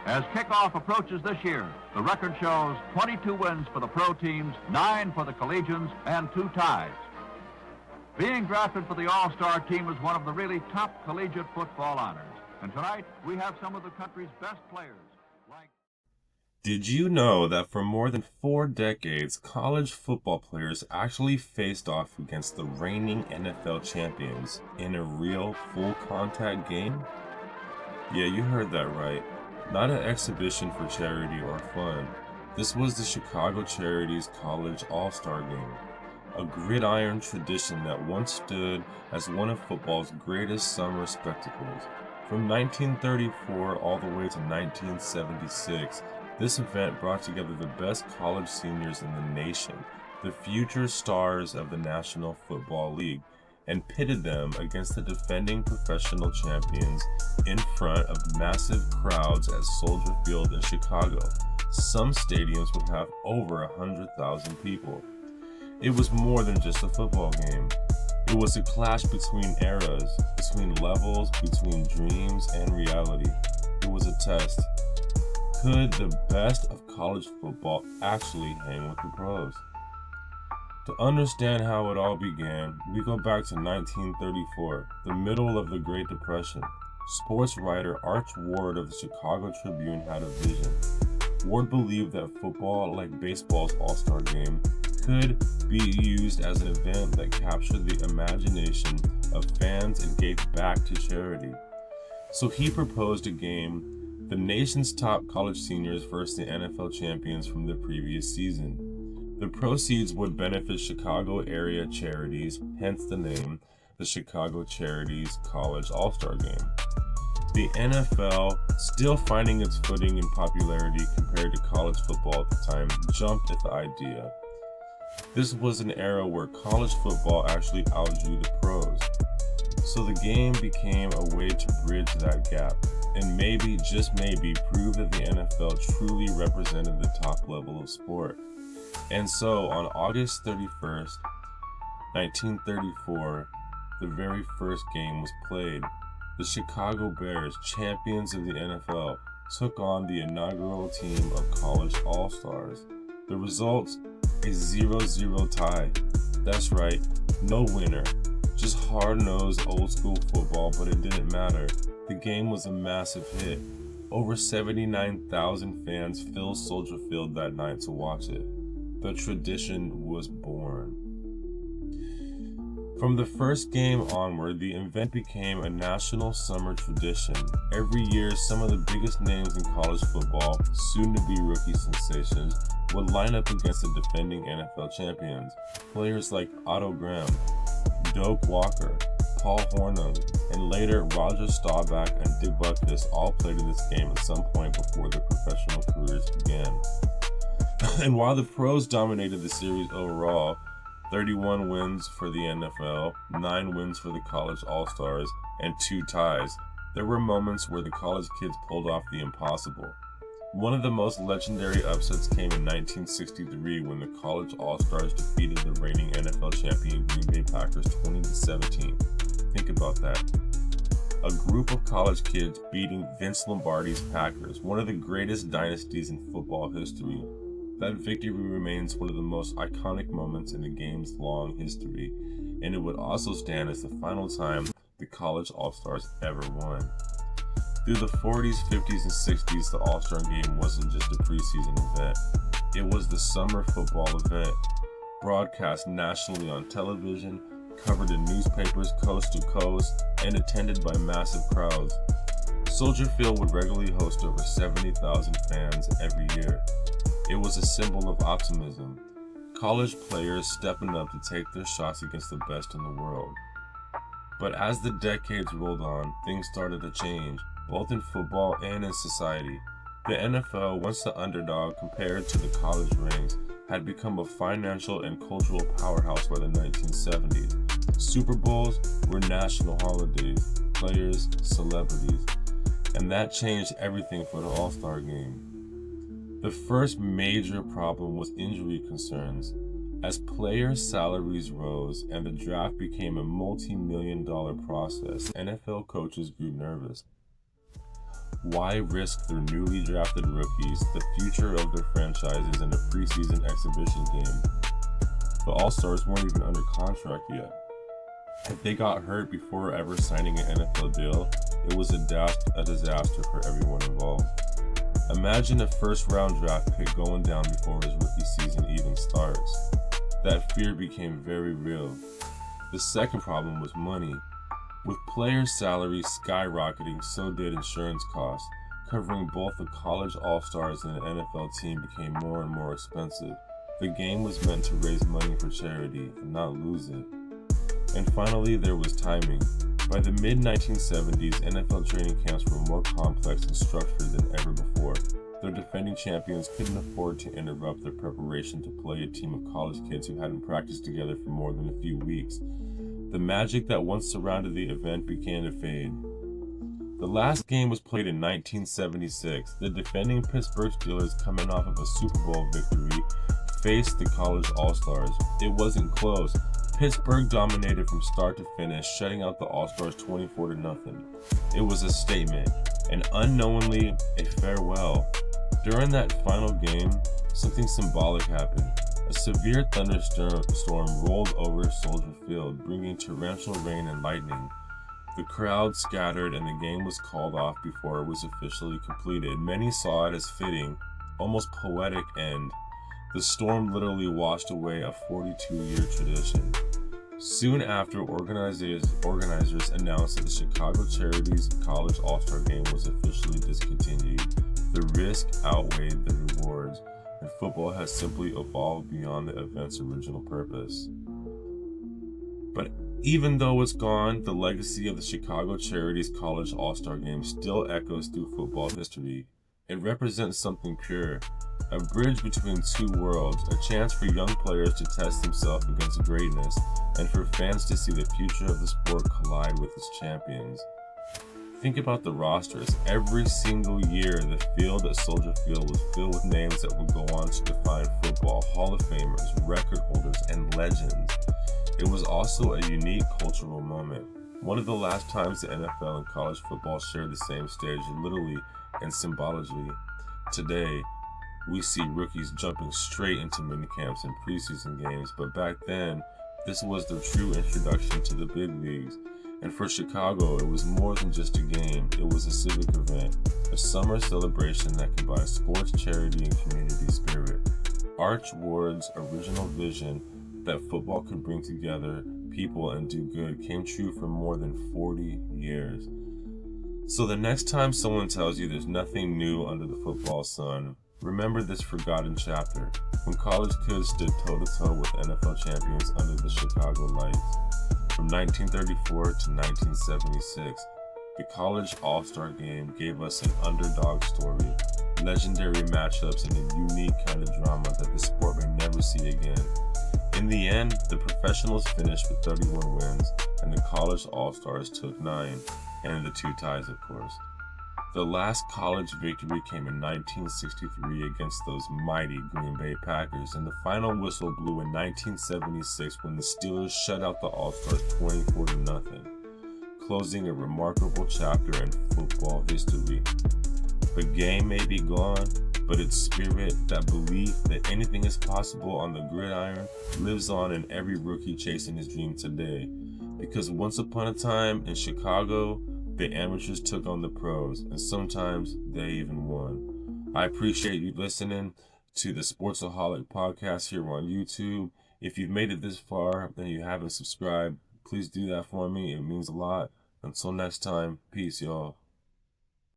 As kickoff approaches this year, the record shows 22 wins for the pro teams, 9 for the collegians, and 2 ties. Being drafted for the All-Star team is one of the really top collegiate football honors. And tonight, we have some of the country's best players, like... Did you know that for more than 4 decades, college football players actually faced off against the reigning NFL champions in a real full-contact game? Yeah, you heard that right. Not an exhibition for charity or fun. This was the Chicago Charities College All-Star Game, a gridiron tradition that once stood as one of football's greatest summer spectacles. From 1934 all the way to 1976, this event brought together the best college seniors in the nation, the future stars of the National Football League, and pitted them against the defending professional champions in front of massive crowds at Soldier Field in Chicago. Some stadiums would have over 100,000 people. It was more than just a football game. It was a clash between eras, between levels, between dreams and reality. It was a test. Could the best of college football actually hang with the pros? To understand how it all began, we go back to 1934, the middle of the Great Depression. Sportswriter Arch Ward of the Chicago Tribune had a vision. Ward believed that football, like baseball's All-Star Game, could be used as an event that captured the imagination of fans and gave back to charity. So he proposed a game, the nation's top college seniors versus the NFL champions from the previous season. The proceeds would benefit Chicago area charities, hence the name, the Chicago Charities College All-Star Game. The NFL, still finding its footing in popularity compared to college football at the time, jumped at the idea. This was an era where college football actually outdrew the pros. So the game became a way to bridge that gap, and maybe, just maybe, prove that the NFL truly represented the top level of sport. And so, on August 31st, 1934, the very first game was played. The Chicago Bears, champions of the NFL, took on the inaugural team of college all-stars. The results, a 0-0 tie. That's right, no winner. Just hard-nosed old-school football, but it didn't matter. The game was a massive hit. Over 79,000 fans filled Soldier Field that night to watch it. The tradition was born. From the first game onward, the event became a national summer tradition. Every year, some of the biggest names in college football, soon-to-be rookie sensations, would line up against the defending NFL champions. Players like Otto Graham, Doak Walker, Paul Hornung, and later Roger Staubach and Dick Butkus all played in this game at some point before their professional careers began. And while the pros dominated the series overall, 31 wins for the NFL, 9 wins for the college all-stars, and 2 ties, there were moments where the college kids pulled off the impossible. One of the most legendary upsets came in 1963 when the college all-stars defeated the reigning NFL champion Green Bay Packers 20-17. Think about that. A group of college kids beating Vince Lombardi's Packers, one of the greatest dynasties in football history. That victory remains one of the most iconic moments in the game's long history, and it would also stand as the final time the college all-stars ever won. Through the 40s, 50s, and 60s, the All-Star Game wasn't just a preseason event. It was the summer football event, broadcast nationally on television, covered in newspapers coast to coast, and attended by massive crowds. Soldier Field would regularly host over 70,000 fans every year. It was a symbol of optimism, college players stepping up to take their shots against the best in the world. But as the decades rolled on, things started to change, both in football and in society. The NFL, once the underdog compared to the college ranks, had become a financial and cultural powerhouse by the 1970s. Super Bowls were national holidays, players, celebrities, and that changed everything for the All-Star Game. The first major problem was injury concerns. As players' salaries rose and the draft became a multi-million-dollar process, NFL coaches grew nervous. Why risk their newly drafted rookies, the future of their franchises, in a preseason exhibition game? The All-Stars weren't even under contract yet. If they got hurt before ever signing an NFL deal, it was a disaster for everyone involved. Imagine a first-round draft pick going down before his rookie season even starts. That fear became very real. The second problem was money. With players' salaries skyrocketing, so did insurance costs. Covering both the college all-stars and an NFL team became more and more expensive. The game was meant to raise money for charity and not lose it. And finally, there was timing. By the mid-1970s, NFL training camps were more complex and structured than ever before. Their defending champions couldn't afford to interrupt their preparation to play a team of college kids who hadn't practiced together for more than a few weeks. The magic that once surrounded the event began to fade. The last game was played in 1976. The defending Pittsburgh Steelers, coming off of a Super Bowl victory, faced the college All-Stars. It wasn't close. Pittsburgh dominated from start to finish, shutting out the All-Stars 24-0. It was a statement, and unknowingly, a farewell. During that final game, something symbolic happened. A severe thunderstorm rolled over Soldier Field, bringing torrential rain and lightning. The crowd scattered and the game was called off before it was officially completed. Many saw it as fitting, almost poetic end. The storm literally washed away a 42-year tradition. Soon after, organizers announced that the Chicago Charities College All-Star Game was officially discontinued. The risk outweighed the rewards, and football has simply evolved beyond the event's original purpose. But even though it's gone, the legacy of the Chicago Charities College All-Star Game still echoes through football history. It represents something pure, a bridge between two worlds, a chance for young players to test themselves against greatness, and for fans to see the future of the sport collide with its champions. Think about the rosters. Every single year, the field at Soldier Field was filled with names that would go on to define football: Hall of Famers, record holders, and legends. It was also a unique cultural moment. One of the last times the NFL and college football shared the same stage, literally and symbolically. Today, we see rookies jumping straight into minicamps and preseason games, but back then, this was the true introduction to the big leagues. And for Chicago, it was more than just a game. It was a civic event, a summer celebration that combined sports, charity, and community spirit. Arch Ward's original vision that football could bring together people and do good came true for more than 40 years. So the next time someone tells you there's nothing new under the football sun, remember this forgotten chapter, when college kids stood toe-to-toe with NFL champions under the Chicago lights. From 1934 to 1976, the College All-Star Game gave us an underdog story, legendary matchups, and a unique kind of drama that the sport may never see again. In the end, the professionals finished with 31 wins, and the College All-Stars took 9, and the 2 ties, of course. The last college victory came in 1963 against those mighty Green Bay Packers, and the final whistle blew in 1976 when the Steelers shut out the All-Stars 24-0, closing a remarkable chapter in football history. The game may be gone, but its spirit, that belief that anything is possible on the gridiron, lives on in every rookie chasing his dream today. Because once upon a time in Chicago, the amateurs took on the pros, and sometimes they even won. I appreciate you listening to the Sportsaholic podcast here on YouTube. If you've made it this far and you haven't subscribed, please do that for me. It means a lot. Until next time, peace, y'all.